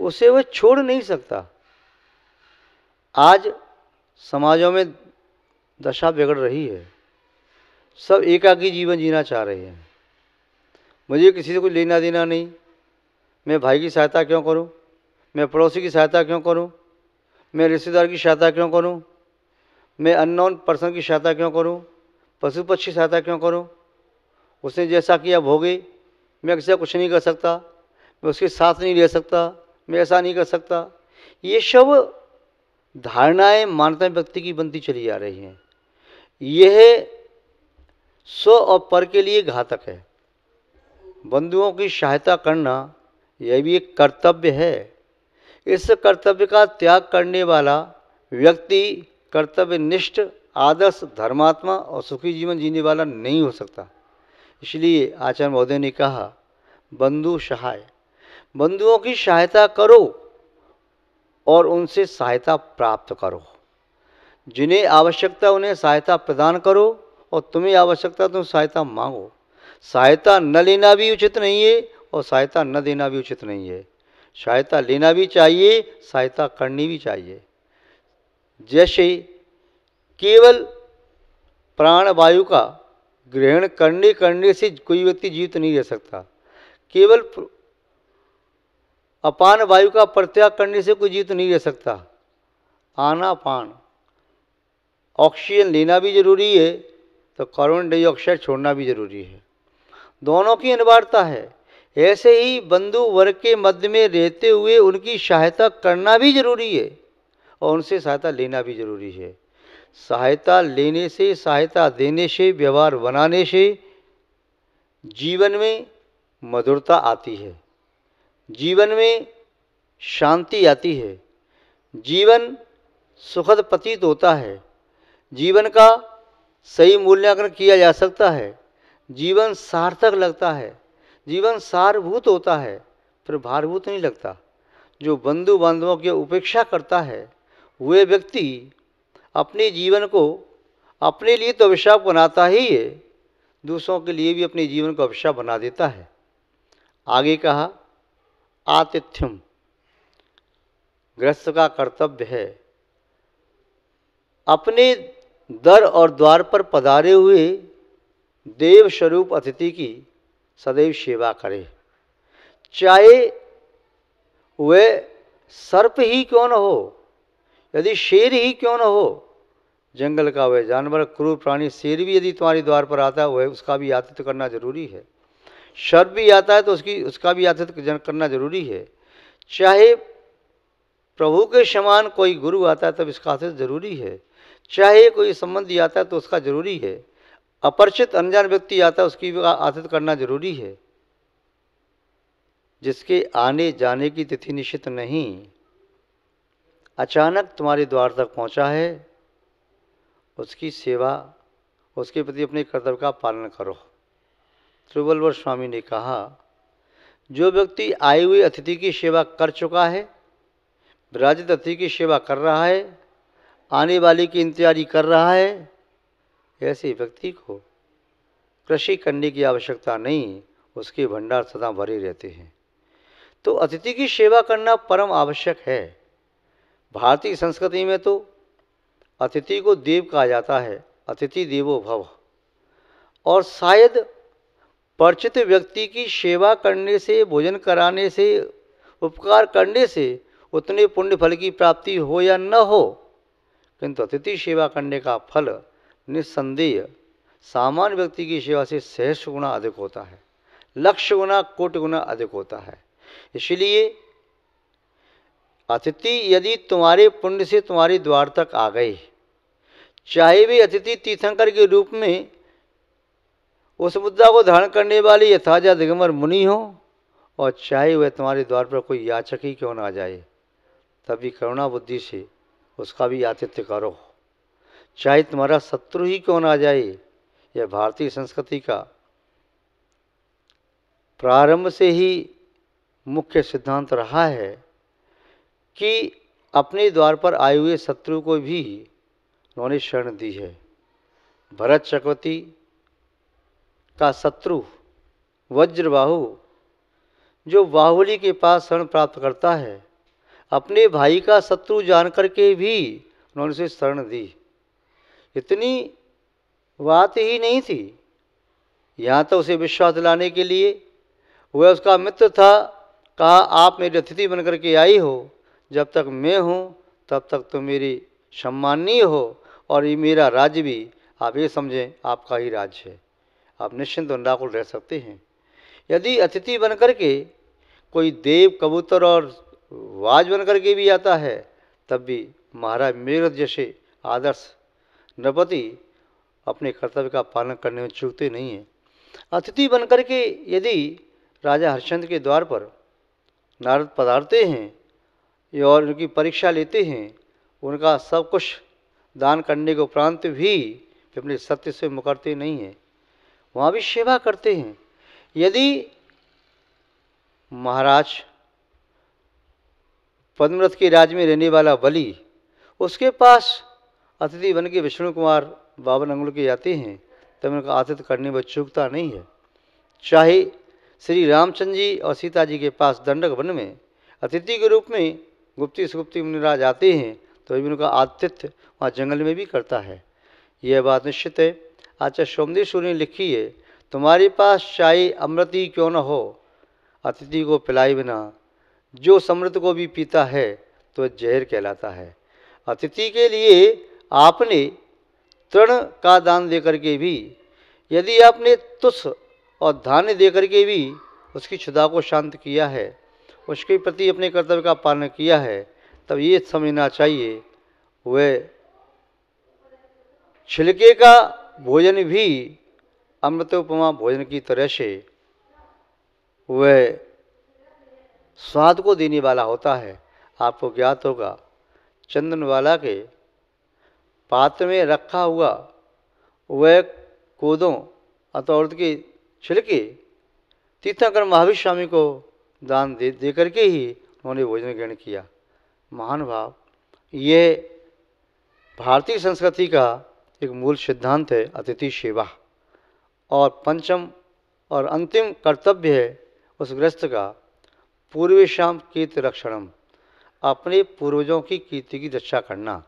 उसे वह छोड़ नहीं सकता। आज समाजों में दशा बिगड़ रही है, सब एकाकी जीवन जीना चाह रहे हैं। मुझे किसी से कुछ लेना देना नहीं, मैं भाई की सहायता क्यों करूं, मैं पड़ोसी की सहायता क्यों करूं, मैं रिश्तेदार की सहायता क्यों करूं, मैं अननोन पर्सन की सहायता क्यों करूं, पशु पक्षी की सहायता क्यों करूं, उसने जैसा किया भोगे, मैं किसी कुछ नहीं कर सकता, मैं उसके साथ नहीं रह सकता, मैं ऐसा नहीं कर सकता। ये सब धारणाएं मानवता व्यक्ति की बनती चली आ रही हैं। यह स्व और पर के लिए घातक है। बंधुओं की सहायता करना यह भी एक कर्तव्य है। इस कर्तव्य का त्याग करने वाला व्यक्ति कर्तव्यनिष्ठ, आदर्श, धर्मात्मा और सुखी जीवन जीने वाला नहीं हो सकता। इसलिए आचार्य महोदय ने कहा, बंधु सहाय, बंधुओं की सहायता करो और उनसे सहायता प्राप्त करो। जिन्हें आवश्यकता उन्हें सहायता प्रदान करो और तुम्हें आवश्यकता तुम सहायता मांगो। सहायता न लेना भी उचित नहीं है और सहायता न देना भी उचित नहीं है। सहायता लेना भी चाहिए, सहायता करनी भी चाहिए। जैसे केवल प्राणवायु का ग्रहण करने से कोई व्यक्ति जीवित नहीं रह सकता, केवल अपान वायु का परित्याग करने से कोई जीवित नहीं रह सकता। आनापान ऑक्सीजन लेना भी जरूरी है तो कार्बन डाइऑक्साइड छोड़ना भी जरूरी है, दोनों की अनिवार्यता है। ऐसे ही बंधु वर्ग के मध्य में रहते हुए उनकी सहायता करना भी जरूरी है और उनसे सहायता लेना भी जरूरी है। सहायता लेने से, सहायता देने से, व्यवहार बनाने से जीवन में मधुरता आती है, जीवन में शांति आती है, जीवन सुखद प्रतीत होता है, जीवन का सही मूल्यांकन किया जा सकता है, जीवन सार्थक लगता है, जीवन सारभूत होता है, फिर भारभूत नहीं लगता। जो बंधु बांधवों की उपेक्षा करता है वह व्यक्ति अपने जीवन को अपने लिए तो अभिशाप बनाता ही है, दूसरों के लिए भी अपने जीवन को अभिशाप बना देता है। आगे कहा, आतिथ्यम, गृहस्थ का कर्तव्य है अपने दर और द्वार पर पधारे हुए देव स्वरूप अतिथि की सदैव सेवा करे, चाहे वह सर्प ही क्यों न हो, यदि शेर ही क्यों न हो, जंगल का वह जानवर, क्रूर प्राणी, शेर भी यदि तुम्हारे द्वार पर आता है वह उसका भी आतिथ्य करना जरूरी है। सर्प भी आता है तो उसका भी आतिथ्य करना जरूरी है। चाहे प्रभु के समान कोई गुरु आता है तब इसका आतिथ्य जरूरी है, चाहे कोई संबंधी आता है तो उसका जरूरी है, अपरिचित अनजान व्यक्ति आता है उसकी भी आतिथ्य करना जरूरी है। जिसके आने जाने की तिथि निश्चित नहीं, अचानक तुम्हारे द्वार तक पहुंचा है, उसकी सेवा, उसके प्रति अपने कर्तव्य का पालन करो। त्रिवल्लभ स्वामी ने कहा, जो व्यक्ति आए हुए अतिथि की सेवा कर चुका है, विराजित अतिथि की सेवा कर रहा है, आने वाले की इंतजारी कर रहा है, ऐसे व्यक्ति को कृषि करने की आवश्यकता नहीं, उसके भंडार सदा भरे रहते हैं। तो अतिथि की सेवा करना परम आवश्यक है। भारतीय संस्कृति में तो अतिथि को देव कहा जाता है, अतिथि देवो भव। और शायद परिचित व्यक्ति की सेवा करने से, भोजन कराने से, उपकार करने से उतने पुण्य फल की प्राप्ति हो या न हो, किंतु अतिथि सेवा करने का फल निस्संदेह सामान्य व्यक्ति की सेवा से सहस्र गुना अधिक होता है, लक्ष गुना, कोटि गुना अधिक होता है। इसलिए अतिथि यदि तुम्हारे पुण्य से तुम्हारे द्वार तक आ गए, चाहे वे अतिथि तीर्थंकर के रूप में उस मुद्दा को धारण करने वाले यथाजा दिगंबर मुनि हो, और चाहे वह तुम्हारे द्वार पर कोई याचक ही क्यों ना आ जाए, तभी करुणा बुद्धि से उसका भी आतिथ्य करो। चाहे तुम्हारा शत्रु ही क्यों ना आ जाए, यह भारतीय संस्कृति का प्रारंभ से ही मुख्य सिद्धांत रहा है कि अपने द्वार पर आए हुए शत्रु को भी उन्होंने शरण दी है। भरत चक्रवर्ती का शत्रु वज्रबाहु जो बाहुबली के पास शरण प्राप्त करता है, अपने भाई का शत्रु जान करके भी उन्होंने उसे शरण दी। इतनी बात ही नहीं थी, यहाँ तो उसे विश्वास दिलाने के लिए वह उसका मित्र था, कहा आप मेरी अतिथि बन करके आई हो, जब तक मैं हूँ तब तक तो मेरी सम्माननीय हो, और ये मेरा राज्य भी आप ये समझें आपका ही राज्य है, आप निश्चिंत और निराकुल रह सकते हैं। यदि अतिथि बन करके कोई देव, कबूतर और वाज बन करके भी आता है, तब भी महाराज मेघनाद जैसे आदर्श नृपति अपने कर्तव्य का पालन करने में चूकते नहीं हैं। अतिथि बन करके यदि राजा हरिश्चंद्र के द्वार पर नारद पधारते हैं और उनकी परीक्षा लेते हैं, उनका सब कुछ दान करने के उपरांत भी अपने सत्य से मुकरते नहीं हैं, वहाँ भी सेवा करते हैं। यदि महाराज पद्मरथ के राज्य में रहने वाला बलि उसके पास अतिथि बन के विष्णु कुमार 52 अंगुल के जाते हैं, तब उनका आतिथ्य करने में चूकता नहीं है। चाहे श्री रामचंद्र जी और सीता जी के पास दंडक वन में अतिथि के रूप में गुप्ती सुगुप्ती मुनिराज आते हैं, तो भी उनका आतिथ्य वहाँ जंगल में भी करता है। यह बात निश्चित है। आचार्य सोमदेव सूर्य ने लिखी है, तुम्हारे पास चाहे अमृत ही क्यों न हो, अतिथि को पिलाए बिना जो समृद्ध को भी पीता है तो जहर कहलाता है। अतिथि के लिए आपने तृण का दान देकर के भी, यदि आपने तुच्छ और धान्य देकर के भी उसकी क्षुधा को शांत किया है, उसके प्रति अपने कर्तव्य का पालन किया है, तब ये समझना चाहिए वह छिलके का भोजन भी अमृतोपमा भोजन की तरह से वह स्वाद को देने वाला होता है। आपको ज्ञात होगा, चंदनवाला के पात्र में रखा हुआ वह कोदों अथवा उड़द के छिलके तीर्थंकर महावीर स्वामी को दान दे करके ही उन्होंने भोजन ग्रहण किया। महान भाव, यह भारतीय संस्कृति का एक मूल सिद्धांत है, अतिथि सेवा। और पंचम और अंतिम कर्तव्य है उस गृहस्थ का पूर्वेशाम कीर्ति रक्षणम, अपने पूर्वजों की कीर्ति की रक्षा करना।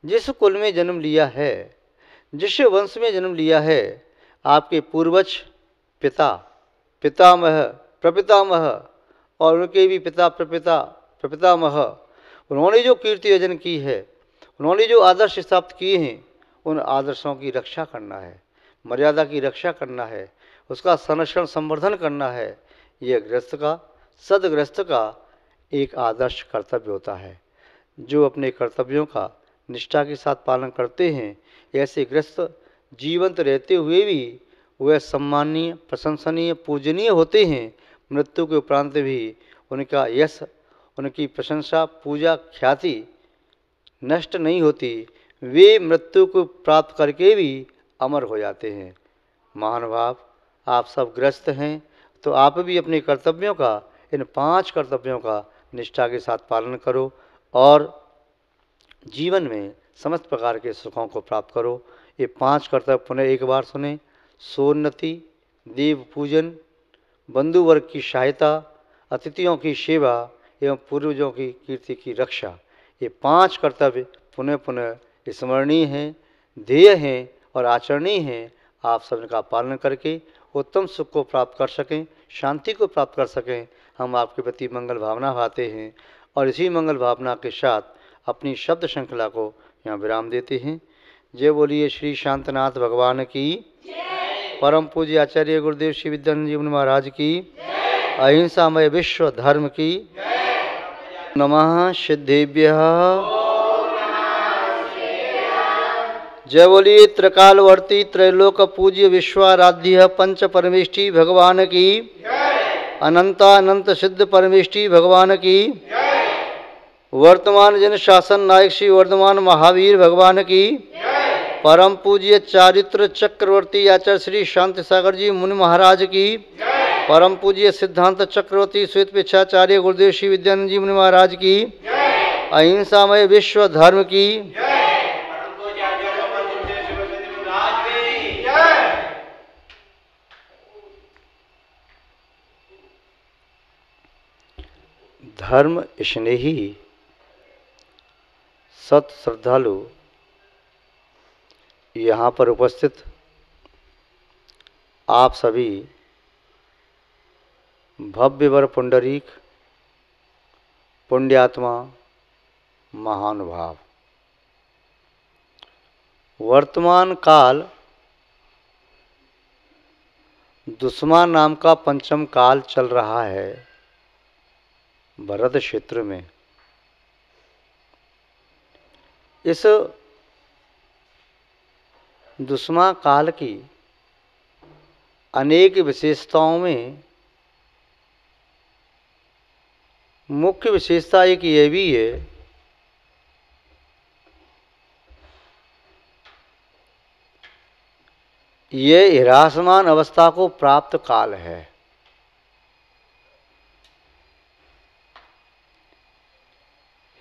जिस कुल में जन्म लिया है, जिस वंश में जन्म लिया है, आपके पूर्वज पिता, पितामह, प्रपितामह और उनके भी पिता, प्रपिता, प्रपितामह, उन्होंने जो कीर्ति अर्जन की है, उन्होंने जो आदर्श स्थापित किए हैं, उन आदर्शों की रक्षा करना है, मर्यादा की रक्षा करना है, उसका संरक्षण संवर्धन करना है। यह गृहस्थ का, सदगृहस्थ का एक आदर्श कर्तव्य होता है। जो अपने कर्तव्यों का निष्ठा के साथ पालन करते हैं, ऐसे गृहस्थ जीवंत रहते हुए भी वह सम्माननीय, प्रशंसनीय, पूजनीय होते हैं। मृत्यु के उपरांत भी उनका यश, उनकी प्रशंसा, पूजा, ख्याति नष्ट नहीं होती, वे मृत्यु को प्राप्त करके भी अमर हो जाते हैं। महानुभाव, आप सब गृहस्थ हैं, तो आप भी अपने कर्तव्यों का, इन 5 कर्तव्यों का निष्ठा के साथ पालन करो और जीवन में समस्त प्रकार के सुखों को प्राप्त करो। ये 5 कर्तव्य पुनः एक बार सुने। सोन्नति, देव पूजन, बंधु वर्ग की सहायता, अतिथियों की सेवा एवं पूर्वजों की कीर्ति की रक्षा। ये 5 कर्तव्य पुनः पुनः स्मरणीय हैं, ध्येय हैं और आचरणीय हैं। आप सब इनका पालन करके उत्तम सुख को प्राप्त कर सकें, शांति को प्राप्त कर सकें, हम आपके प्रति मंगल भावना भाते हैं। और इसी मंगल भावना के साथ अपनी शब्द श्रृंखला को यहाँ विराम देते हैं। जय बोलिए श्री शांतनाथ भगवान की, परम पूज्य आचार्य गुरुदेव श्री विद्यानंद जी महाराज की, अहिंसामय विश्व धर्म की। नमः सिद्धेभ्यः। जय बोलिए त्रिकालवर्ती त्रैलोक पूज्य विश्वाराध्य पंच परमेष्ठी भगवान की, अनंतानंत सिद्ध परमेष्ठी भगवान की, वर्तमान जन शासन नायक श्री वर्धमान महावीर भगवान की, परम पूज्य चारित्र चक्रवर्ती आचार्य श्री शांति सागर जी मुनि महाराज की, परम पूज्य सिद्धांत चक्रवर्ती श्वेत पिछाचार्य गुरुदेव श्री विद्यानंद जी मुनि महाराज की, अहिंसामय विश्व धर्म की। धर्म स्नेही सत श्रद्धालु यहाँ पर उपस्थित आप सभी भव्यवर पुंडरीक पुण्यात्मा महानुभाव, वर्तमान काल दुश्मन नाम का पंचम काल चल रहा है भरत क्षेत्र में। इस दुश्मन काल की अनेक विशेषताओं में मुख्य विशेषता एक ये भी है ये हिरासमान अवस्था को प्राप्त काल है।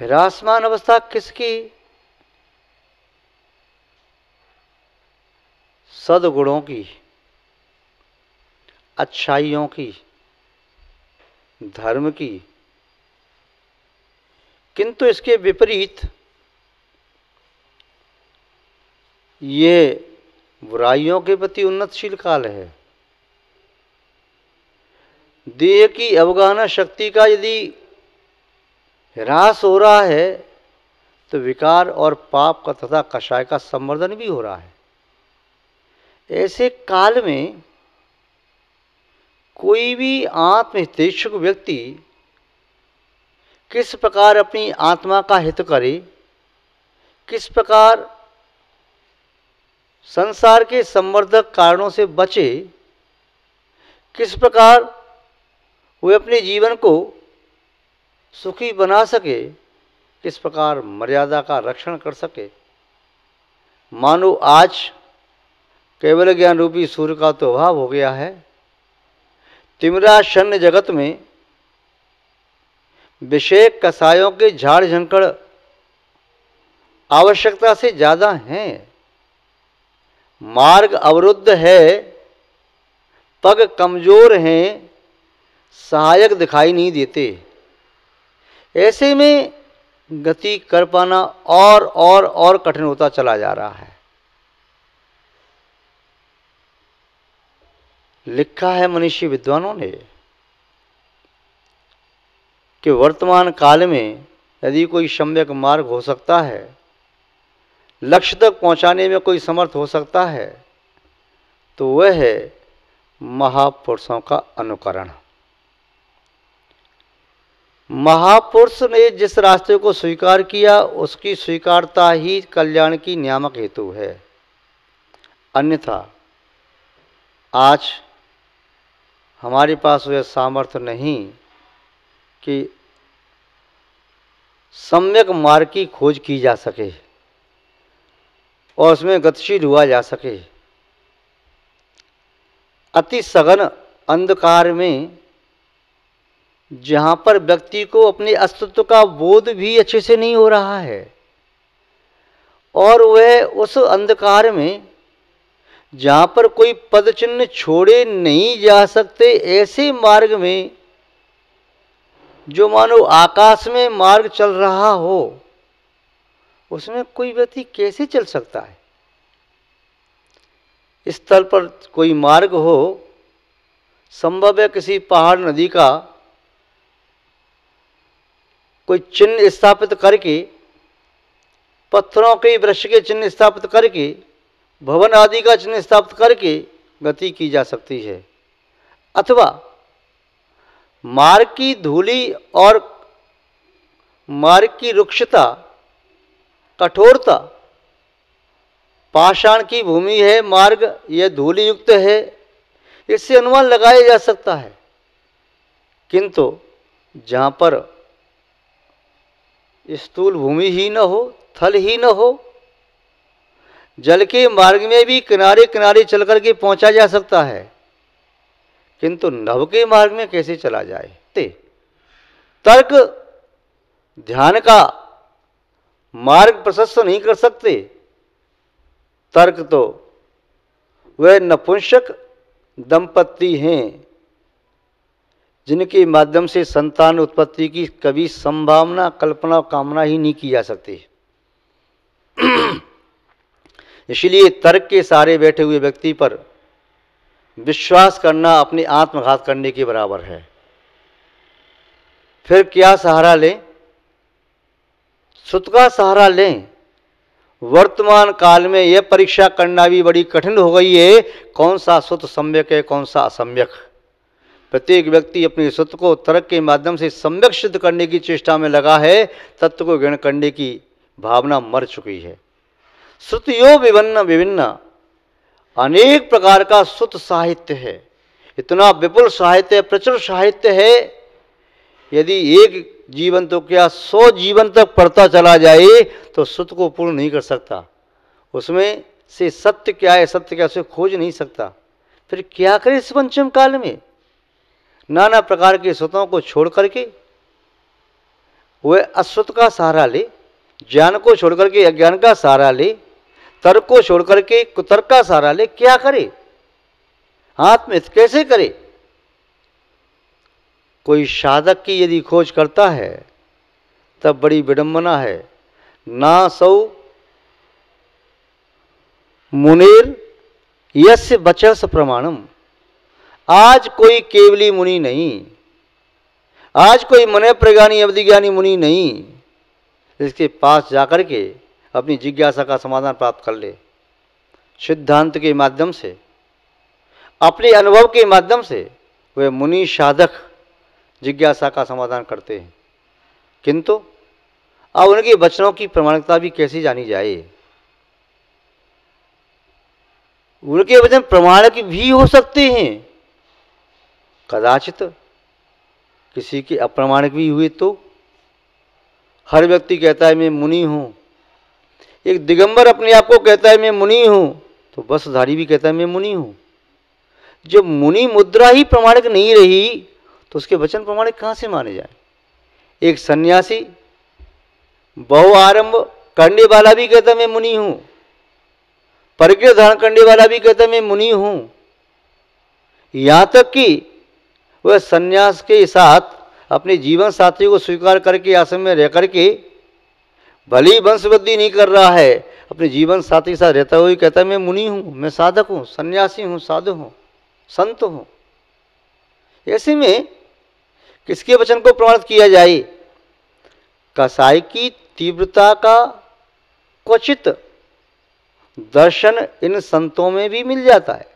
हिरासमान अवस्था किसकी? सद्गुणों की, अच्छाइयों की, धर्म की। किंतु इसके विपरीत ये बुराइयों के प्रति उन्नतशील काल है। देह की अवगाहना शक्ति का यदि ह्रास हो रहा है तो विकार और पाप का तथा कषाय का संवर्धन भी हो रहा है। ऐसे काल में कोई भी आत्महितैषुक व्यक्ति किस प्रकार अपनी आत्मा का हित करे, किस प्रकार संसार के संवर्धक कारणों से बचे, किस प्रकार वे अपने जीवन को सुखी बना सके, किस प्रकार मर्यादा का रक्षण कर सके। मानो आज केवल ज्ञान रूपी सूर्य का तो अभाव हो गया है। तिमिराच्छन्न जगत में विषय कसायों के झाड़ झंकड़ आवश्यकता से ज़्यादा हैं। मार्ग अवरुद्ध है, पग कमजोर हैं, सहायक दिखाई नहीं देते। ऐसे में गति कर पाना और कठिन होता चला जा रहा है। लिखा है मनीषी विद्वानों ने कि वर्तमान काल में यदि कोई सम्यक मार्ग हो सकता है, लक्ष्य तक पहुंचाने में कोई समर्थ हो सकता है, तो वह है महापुरुषों का अनुकरण। महापुरुष ने जिस रास्ते को स्वीकार किया उसकी स्वीकारता ही कल्याण की नियामक हेतु है। अन्यथा आज हमारे पास वह सामर्थ्य नहीं कि सम्यक मार्ग की खोज की जा सके और उसमें गतिशील हुआ जा सके। अति सघन अंधकार में जहाँ पर व्यक्ति को अपने अस्तित्व का बोध भी अच्छे से नहीं हो रहा है और वह उस अंधकार में जहाँ पर कोई पद चिन्ह छोड़े नहीं जा सकते, ऐसे मार्ग में जो मानो आकाश में मार्ग चल रहा हो, उसमें कोई व्यक्ति कैसे चल सकता है? इस स्थल पर कोई मार्ग हो, संभव है किसी पहाड़ नदी का कोई चिन्ह स्थापित करके, पत्थरों के वृक्ष के चिन्ह स्थापित करके, भवन आदि का चिन्ह स्थापित करके गति की जा सकती है। अथवा मार्ग की धूलि और मार्ग की रुक्षता, कठोरता, पाषाण की भूमि है मार्ग, यह धूलि युक्त है, इससे अनुमान लगाया जा सकता है। किंतु जहाँ पर स्थूल भूमि ही न हो, थल ही न हो, जल के मार्ग में भी किनारे किनारे चल करके पहुंचा जा सकता है, किंतु नभ के मार्ग में कैसे चला जाए? तर्क ध्यान का मार्ग प्रशस्त नहीं कर सकते। तर्क तो वह नपुंसक दंपत्ति हैं जिनके माध्यम से संतान उत्पत्ति की कभी संभावना, कल्पना, कामना ही नहीं की जा सकती। इसलिए तर्क के सहारे बैठे हुए व्यक्ति पर विश्वास करना अपने आत्मघात करने के बराबर है। फिर क्या सहारा लें? सुत का सहारा लें। वर्तमान काल में यह परीक्षा करना भी बड़ी कठिन हो गई है, कौन सा सुत सम्यक है, कौन सा असम्यक। प्रत्येक व्यक्ति अपने सुत को तर्क के माध्यम से सम्यक सिद्ध करने की चेष्टा में लगा है, तत्व को ग्रहण करने की भावना मर चुकी है। श्रुतियों विभिन्न विभिन्न अनेक प्रकार का सुत साहित्य है, इतना विपुल साहित्य, प्रचुर साहित्य है। यदि एक जीवन तो क्या 100 जीवन तक पढ़ता चला जाए तो सुत को पूर्ण नहीं कर सकता। उसमें से सत्य क्या है, सत्य क्या, उसे खोज नहीं सकता। फिर क्या करे इस पंचम काल में? नाना प्रकार के सुतों को छोड़ करके वह असुत का सहारा ले, ज्ञान को छोड़ करके अज्ञान का सहारा ले, तर्क को छोड़ करके कुतर्क का सहारा ले। क्या करे? आत्महित कैसे करे? कोई साधक की यदि खोज करता है तब बड़ी विडंबना है। ना सौ मुनेर यस्य वचस प्रमाणम। आज कोई केवली मुनि नहीं, आज कोई मन प्रज्ञानी अवधिज्ञानी मुनि नहीं, इसके पास जाकर के अपनी जिज्ञासा का समाधान प्राप्त कर ले। सिद्धांत के माध्यम से, अपने अनुभव के माध्यम से वे मुनि साधक जिज्ञासा का समाधान करते हैं, किंतु अब उनके वचनों की प्रमाणिकता भी कैसी जानी जाए? उनके वचन प्रमाणिक भी हो सकते हैं, कदाचित किसी के अप्रमाणिक भी हुए तो। हर व्यक्ति कहता है मैं मुनि हूं, एक दिगंबर अपने आप को कहता है मैं मुनि हूं, तो वस्त्रधारी भी कहता है मैं मुनि हूं। जब मुनि मुद्रा ही प्रमाणिक नहीं रही तो उसके वचन प्रमाणिक कहां से माने जाए? एक सन्यासी बहु आरंभ करने वाला भी कहता मैं मुनि हूं, परिग्रह धारण करने वाला भी कहता मैं मुनि हूं। यहां तक कि वह सन्यास के साथ अपने जीवन साथी को स्वीकार करके आश्रम में रह करके भले ही वंश वृद्धि नहीं कर रहा है, अपने जीवन साथी के साथ रहता हुआ कहता है मैं मुनि हूं, मैं साधक हूं, सन्यासी हूं, साधु हूं, संत हूं। ऐसे में किसके वचन को प्रमाणित किया जाए? कसाई की तीव्रता का क्वचित दर्शन इन संतों में भी मिल जाता है।